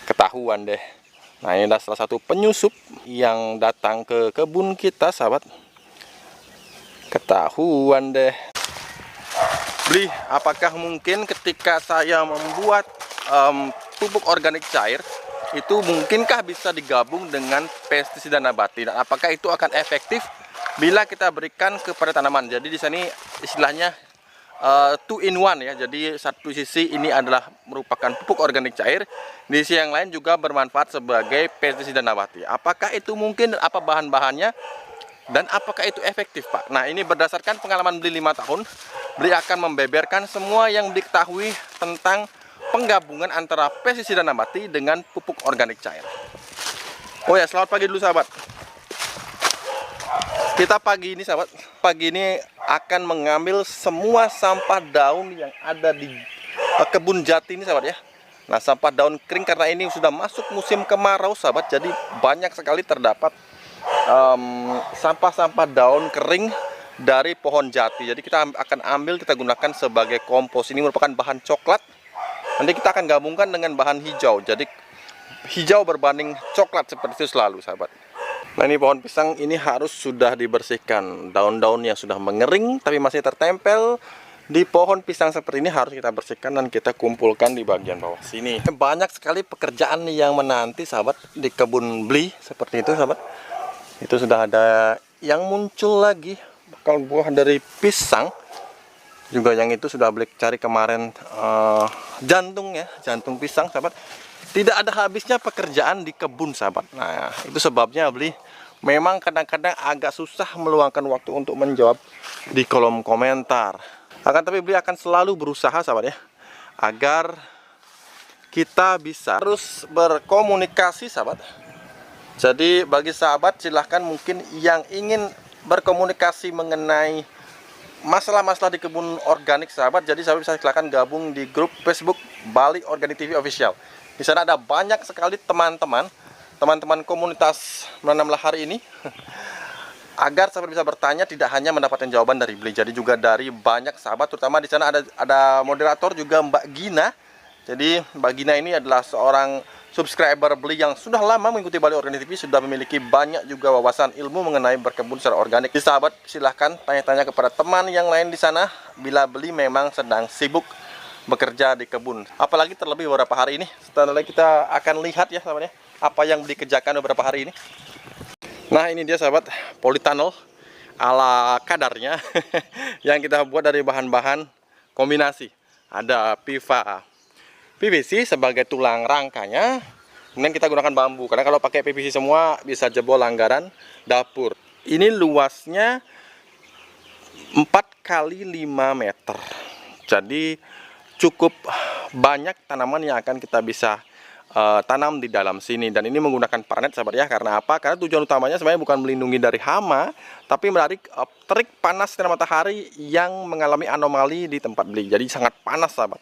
Ketahuan deh. Nah, ini adalah salah satu penyusup yang datang ke kebun kita, sahabat. Ketahuan deh. Beli, apakah mungkin ketika saya membuat pupuk organik cair, itu mungkinkah bisa digabung dengan pestisida nabati? Dan apakah itu akan efektif bila kita berikan kepada tanaman? Jadi di sini istilahnya two in one ya. Jadi satu sisi ini adalah merupakan pupuk organik cair, di sisi yang lain juga bermanfaat sebagai pestisida nabati. Apakah itu mungkin dan apa bahan-bahannya dan apakah itu efektif, Pak? Nah, ini berdasarkan pengalaman beli 5 tahun, beli akan membeberkan semua yang diketahui tentang penggabungan antara pestisida nabati dengan pupuk organik cair. Oh ya, selamat pagi dulu sahabat. Kita pagi ini sahabat, pagi ini akan mengambil semua sampah daun yang ada di kebun jati ini sahabat ya. Nah, sampah daun kering karena ini sudah masuk musim kemarau sahabat, jadi banyak sekali terdapat sampah-sampah daun kering dari pohon jati. Jadi kita akan ambil, kita gunakan sebagai kompos. Ini merupakan bahan coklat. Nanti kita akan gabungkan dengan bahan hijau. Jadi hijau berbanding coklat seperti itu selalu sahabat. Nah, ini pohon pisang ini harus sudah dibersihkan. Daun-daun yang sudah mengering tapi masih tertempel di pohon pisang seperti ini harus kita bersihkan dan kita kumpulkan di bagian bawah sini. Banyak sekali pekerjaan yang menanti sahabat di kebun beli seperti itu sahabat. Itu sudah ada yang muncul lagi bakal buah dari pisang. Juga yang itu sudah beli cari kemarin jantung ya, jantung pisang sahabat. Tidak ada habisnya pekerjaan di kebun sahabat. Nah, itu sebabnya beli memang kadang-kadang agak susah meluangkan waktu untuk menjawab di kolom komentar. Akan tapi beli akan selalu berusaha sahabat ya, agar kita bisa terus berkomunikasi sahabat. Jadi bagi sahabat silahkan mungkin yang ingin berkomunikasi mengenai masalah-masalah di kebun organik sahabat, jadi sahabat bisa silahkan gabung di grup Facebook Bali Organik TV Official. Di sana ada banyak sekali teman-teman komunitas menanam lahar ini agar sahabat bisa bertanya, tidak hanya mendapatkan jawaban dari beli, jadi juga dari banyak sahabat. Terutama di sana ada moderator juga Mbak Gina. Jadi Mbak Gina ini adalah seorang subscriber beli yang sudah lama mengikuti Bali Organik TV, sudah memiliki banyak juga wawasan ilmu mengenai berkebun secara organik. Jadi sahabat silahkan tanya-tanya kepada teman yang lain di sana bila beli memang sedang sibuk bekerja di kebun. Apalagi terlebih beberapa hari ini. Setelah kita akan lihat ya sahabat ya, apa yang dikerjakan beberapa hari ini. Nah, ini dia sahabat, polytunnel ala kadarnya yang kita buat dari bahan-bahan kombinasi. Ada pipa PVC sebagai tulang rangkanya, kemudian kita gunakan bambu karena kalau pakai PVC semua bisa jebol langgaran dapur. Ini luasnya 4 kali 5 meter, jadi cukup banyak tanaman yang akan kita bisa tanam di dalam sini. Dan ini menggunakan paranet sahabat ya. Karena apa? Karena tujuan utamanya sebenarnya bukan melindungi dari hama, tapi menarik terik panas sinar matahari yang mengalami anomali di tempat beli. Jadi sangat panas sahabat.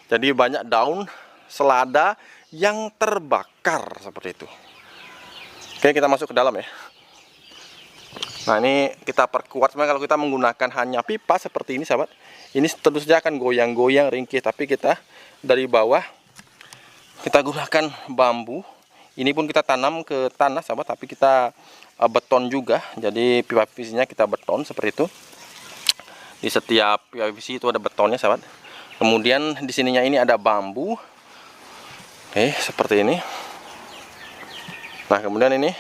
Jadi banyak daun selada yang terbakar seperti itu. Oke, kita masuk ke dalam ya. Nah, ini kita perkuat. Sebenarnya kalau kita menggunakan hanya pipa seperti ini sahabat, ini tentu saja akan goyang-goyang ringkih. Tapi kita dari bawah kita gunakan bambu. Ini pun kita tanam ke tanah sahabat, tapi kita beton juga. Jadi pipa PVC-nya kita beton seperti itu. Di setiap pipa PVC itu ada betonnya sahabat. Kemudian di sininya ini ada bambu. Oke, seperti ini. Nah, kemudian ini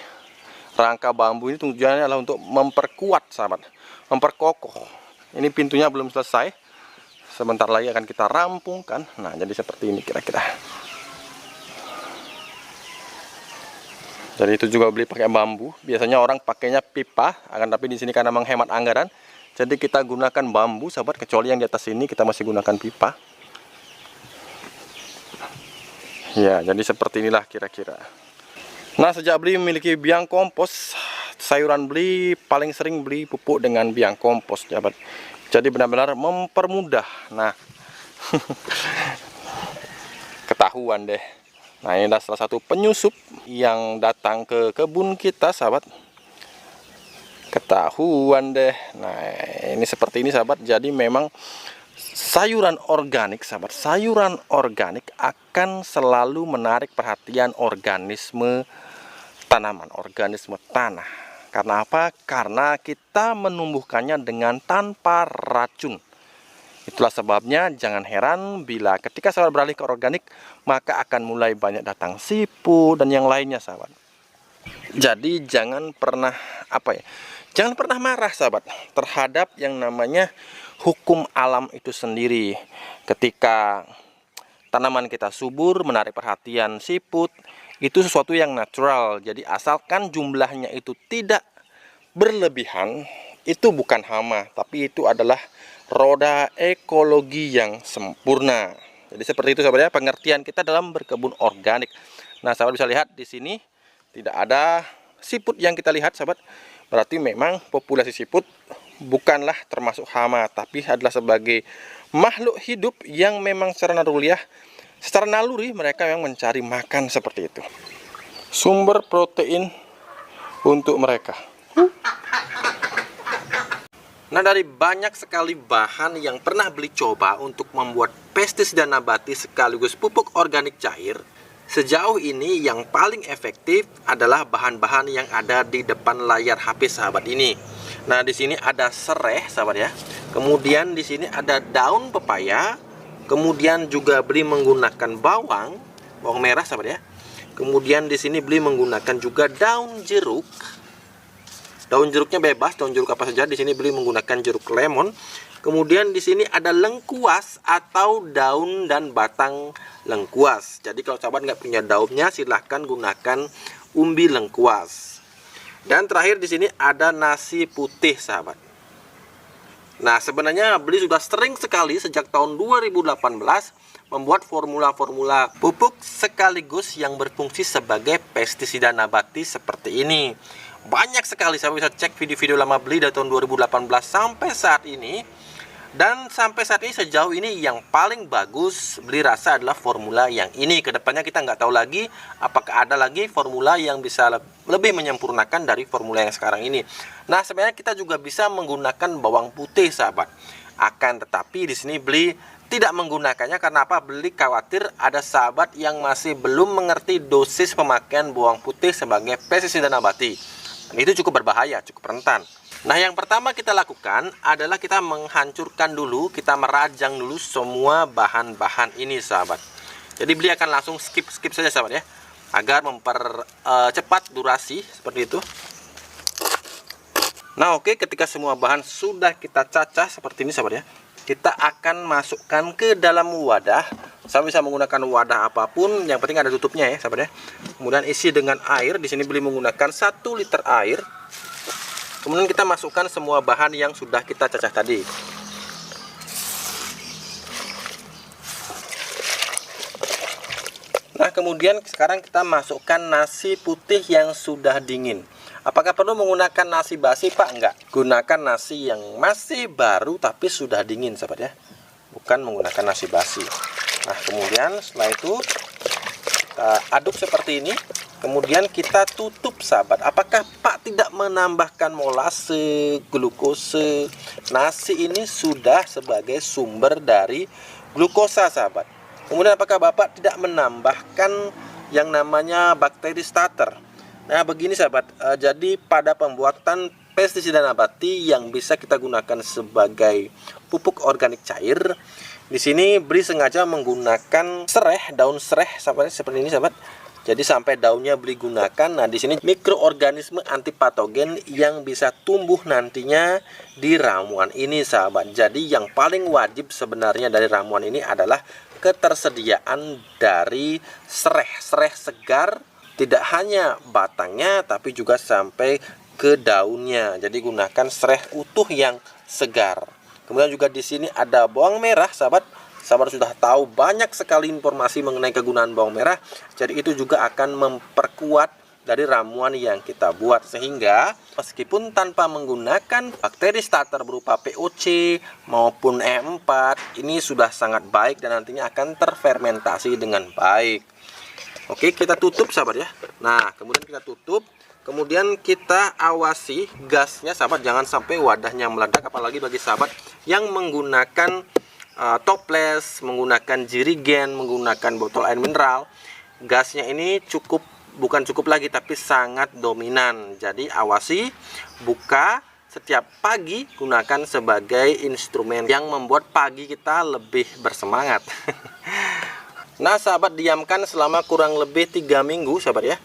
rangka bambu ini tujuannya adalah untuk memperkuat sahabat, memperkokoh. Ini pintunya belum selesai, sebentar lagi akan kita rampungkan. Nah, jadi seperti ini kira-kira. Jadi itu juga beli pakai bambu. Biasanya orang pakainya pipa, akan tapi di sini karena menghemat anggaran, jadi kita gunakan bambu sahabat. Kecuali yang di atas ini kita masih gunakan pipa. Ya, jadi seperti inilah kira-kira. Nah, sejak beli memiliki biang kompos, sayuran beli paling sering beli pupuk dengan biang kompos sahabat. Jadi benar-benar mempermudah. Nah, ketahuan deh. Nah, ini adalah salah satu penyusup yang datang ke kebun kita sahabat. Ketahuan deh. Nah, ini seperti ini sahabat. Jadi memang sayuran organik, sahabat, sayuran organik akan selalu menarik perhatian organisme tanaman, organisme tanah. Karena apa? Karena kita menumbuhkannya dengan tanpa racun. Itulah sebabnya jangan heran bila ketika sahabat beralih ke organik, maka akan mulai banyak datang siput dan yang lainnya, sahabat. Jadi jangan pernah jangan pernah marah, sahabat, terhadap yang namanya hukum alam itu sendiri. Ketika tanaman kita subur, menarik perhatian siput, itu sesuatu yang natural. Jadi asalkan jumlahnya itu tidak berlebihan, itu bukan hama, tapi itu adalah roda ekologi yang sempurna. Jadi seperti itu, sahabat ya, pengertian kita dalam berkebun organik. Nah, sahabat bisa lihat di sini tidak ada siput yang kita lihat, sahabat. Berarti memang populasi siput bukanlah termasuk hama, tapi adalah sebagai makhluk hidup yang memang secara naluri mereka yang mencari makan seperti itu. Sumber protein untuk mereka. Nah, dari banyak sekali bahan yang pernah beli coba untuk membuat pestisida nabati sekaligus pupuk organik cair, sejauh ini yang paling efektif adalah bahan-bahan yang ada di depan layar HP sahabat ini. Nah, di sini ada sereh, sahabat ya. Kemudian di sini ada daun pepaya. Kemudian juga beli menggunakan bawang merah, sahabat ya. Kemudian di sini beli menggunakan juga daun jeruk. Daun jeruknya bebas, daun jeruk apa saja. Di sini beli menggunakan jeruk lemon. Kemudian di sini ada lengkuas atau daun dan batang lengkuas. Jadi kalau sahabat nggak punya daunnya, silahkan gunakan umbi lengkuas. Dan terakhir di sini ada nasi putih, sahabat. Nah, sebenarnya beli sudah sering sekali sejak tahun 2018 membuat formula-formula pupuk sekaligus yang berfungsi sebagai pestisida nabati seperti ini. Banyak sekali, saya bisa cek video-video lama beli dari tahun 2018 sampai saat ini. Dan sampai saat ini sejauh ini yang paling bagus beli rasa adalah formula yang ini. Kedepannya kita nggak tahu lagi apakah ada lagi formula yang bisa lebih menyempurnakan dari formula yang sekarang ini. Nah, sebenarnya kita juga bisa menggunakan bawang putih, sahabat. Akan tetapi di sini beli tidak menggunakannya karena apa? Beli khawatir ada sahabat yang masih belum mengerti dosis pemakaian bawang putih sebagai pestisida nabati. Dan itu cukup berbahaya, cukup rentan. Nah, yang pertama kita lakukan adalah kita menghancurkan dulu, kita merajang dulu semua bahan-bahan ini, sahabat. Jadi beli akan langsung skip saja, sahabat ya, agar mempercepat durasi seperti itu. Nah, oke, ketika semua bahan sudah kita cacah seperti ini, sahabat ya, kita akan masukkan ke dalam wadah. Saya bisa menggunakan wadah apapun, yang penting ada tutupnya ya, sahabat ya. Kemudian isi dengan air. Di sini beli menggunakan 1 liter air. Kemudian kita masukkan semua bahan yang sudah kita cacah tadi. Nah, kemudian sekarang kita masukkan nasi putih yang sudah dingin. Apakah perlu menggunakan nasi basi, Pak? Enggak. Gunakan nasi yang masih baru tapi sudah dingin, sahabat ya. Bukan menggunakan nasi basi. Nah, kemudian setelah itu kita aduk seperti ini. Kemudian kita tutup, sahabat. Apakah Pak tidak menambahkan molase, glukose? Nasi ini sudah sebagai sumber dari glukosa, sahabat. Kemudian apakah Bapak tidak menambahkan yang namanya bakteri starter? Nah, begini, sahabat. Jadi pada pembuatan pestisida nabati yang bisa kita gunakan sebagai pupuk organik cair, di sini beli sengaja menggunakan sereh, daun sereh, sahabat, seperti ini, sahabat. Jadi sampai daunnya beli gunakan. Nah, di sini mikroorganisme antipatogen yang bisa tumbuh nantinya di ramuan ini, sahabat. Jadi yang paling wajib sebenarnya dari ramuan ini adalah ketersediaan dari sereh segar, tidak hanya batangnya tapi juga sampai ke daunnya. Jadi gunakan sereh utuh yang segar. Kemudian juga di sini ada bawang merah, sahabat. Sahabat sudah tahu banyak sekali informasi mengenai kegunaan bawang merah. Jadi itu juga akan memperkuat dari ramuan yang kita buat, sehingga meskipun tanpa menggunakan bakteri starter berupa POC maupun E4, ini sudah sangat baik dan nantinya akan terfermentasi dengan baik. Oke, kita tutup, sahabat ya. Nah, kemudian kita tutup. Kemudian kita awasi gasnya, sahabat, jangan sampai wadahnya meledak, apalagi bagi sahabat yang menggunakan toples, menggunakan jerigen, menggunakan botol air mineral, gasnya ini bukan cukup lagi tapi sangat dominan. Jadi awasi, buka setiap pagi, gunakan sebagai instrumen yang membuat pagi kita lebih bersemangat. Nah sahabat, diamkan selama kurang lebih 3 minggu sahabat ya.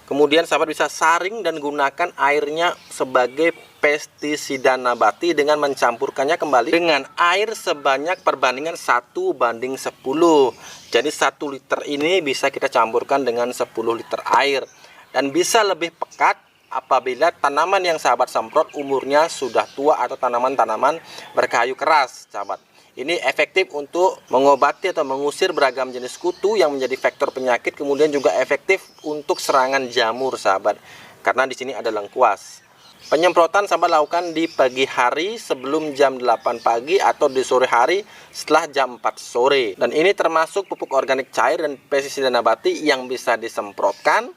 Kemudian sahabat bisa saring dan gunakan airnya sebagai pestisida nabati dengan mencampurkannya kembali dengan air sebanyak perbandingan 1:10. Jadi 1 liter ini bisa kita campurkan dengan 10 liter air. Dan bisa lebih pekat apabila tanaman yang sahabat semprot umurnya sudah tua atau tanaman-tanaman berkayu keras sahabat. Ini efektif untuk mengobati atau mengusir beragam jenis kutu yang menjadi faktor penyakit, kemudian juga efektif untuk serangan jamur sahabat. Karena di sini ada lengkuas. Penyemprotan sahabat lakukan di pagi hari sebelum jam 8 pagi atau di sore hari setelah jam 4 sore. Dan ini termasuk pupuk organik cair dan pestisida nabati yang bisa disemprotkan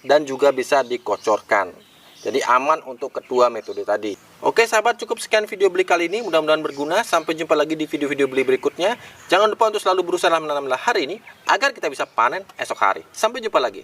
dan juga bisa dikocorkan. Jadi aman untuk kedua metode tadi. Oke sahabat, cukup sekian video beli kali ini. Mudah-mudahan berguna. Sampai jumpa lagi di video-video beli berikutnya. Jangan lupa untuk selalu berusaha menanamlah hari ini agar kita bisa panen esok hari. Sampai jumpa lagi.